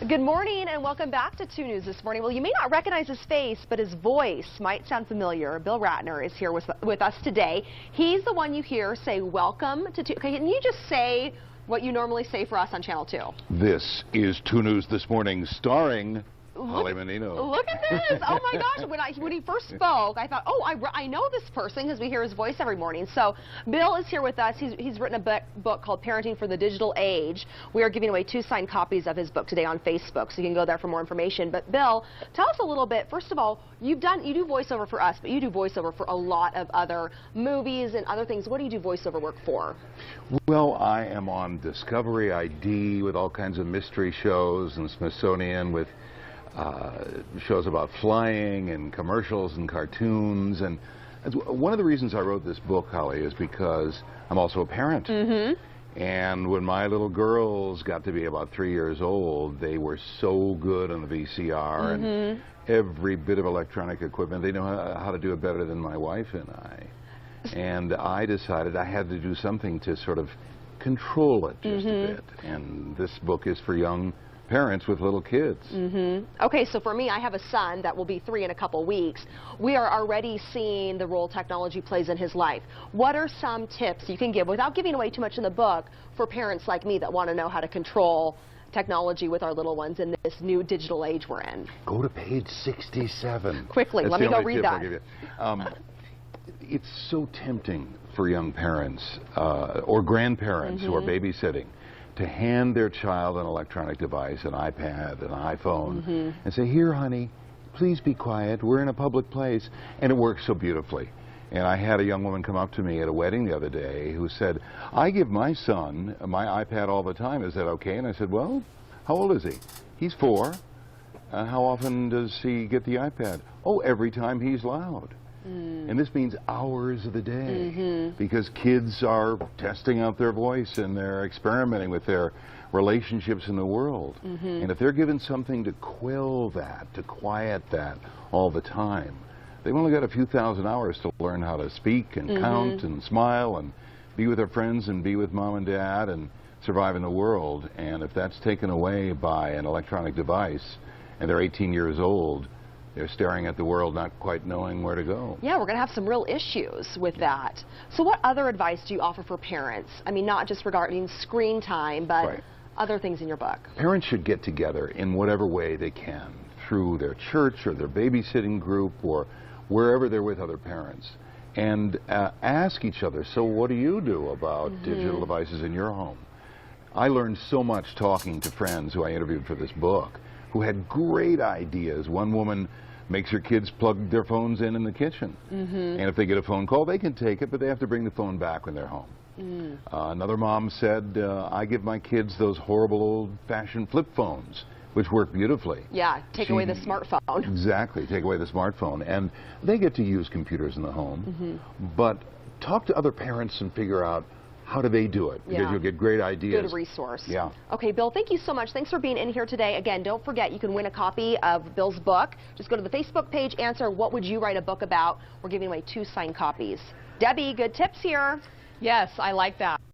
Good morning and welcome back to 2 News this morning. Well, you may not recognize his face, but his voice might sound familiar. Bill Ratner is here with us today. He's the one you hear say welcome to 2. Okay, can you just say what you normally say for us on Channel 2? This is 2 News this morning, starring Holly Menino. Look at this! Oh my gosh! When he first spoke, I thought, oh, I know this person because we hear his voice every morning. So Bill is here with us. He's written a book called Parenting for the Digital Age. We are giving away 2 signed copies of his book today on Facebook, so you can go there for more information. But Bill, tell us a little bit. First of all, you do voiceover for us, but you do voiceover for a lot of other movies and other things. What do you do voiceover work for? Well, I am on Discovery ID with all kinds of mystery shows, and Smithsonian with shows about flying and commercials and cartoons. And one of the reasons I wrote this book, Holly, is because I'm also a parent. Mm-hmm. And when my little girls got to be about 3 years old, they were so good on the VCR mm-hmm. and every bit of electronic equipment. They know how to do it better than my wife and I. And I decided I had to do something to sort of control it just mm-hmm. a bit. And this book is for young parents with little kids. Mm-hmm. Okay, so for me, I have a son that will be 3 in a couple weeks. We are already seeing the role technology plays in his life. What are some tips you can give, without giving away too much in the book, for parents like me that want to know how to control technology with our little ones in this new digital age we're in? Go to page 67. Quickly, let me go read that. It's so tempting for young parents or grandparents mm-hmm. who are babysitting to hand their child an electronic device, an iPad, an iPhone, mm-hmm. and say, here, honey, please be quiet. We're in a public place. And it works so beautifully. And I had a young woman come up to me at a wedding the other day who said, I give my son my iPad all the time. Is that okay? And I said, well, how old is he? He's 4. How often does he get the iPad? Oh, every time he's loud. And this means hours of the day mm-hmm. because kids are testing out their voice and they're experimenting with their relationships in the world. Mm-hmm. And if they're given something to quell that, to quiet that all the time, they've only got a few thousand hours to learn how to speak and mm-hmm. count and smile and be with their friends and be with mom and dad and survive in the world. And if that's taken away by an electronic device and they're 18 years old, they're staring at the world, not quite knowing where to go. Yeah, we're going to have some real issues with that. So what other advice do you offer for parents? I mean, not just regarding screen time, but right. other things in your book. Parents should get together in whatever way they can, through their church or their babysitting group or wherever they're with other parents, and ask each other, so what do you do about mm-hmm. digital devices in your home? I learned so much talking to friends who I interviewed for this book, who had great ideas. One woman makes her kids plug their phones in the kitchen. Mm-hmm. And if they get a phone call, they can take it, but they have to bring the phone back when they're home. Mm. Another mom said, I give my kids those horrible old-fashioned flip phones, which work beautifully. Yeah, take away the smartphone. Exactly, take away the smartphone. And they get to use computers in the home, mm-hmm. but talk to other parents and figure out how do they do it? Because you'll get great ideas. Good resource. Yeah. Okay, Bill, thank you so much. Thanks for being in here today. Again, don't forget you can win a copy of Bill's book. Just go to the Facebook page, answer what would you write a book about. We're giving away 2 signed copies. Debbie, good tips here. Yes, I like that.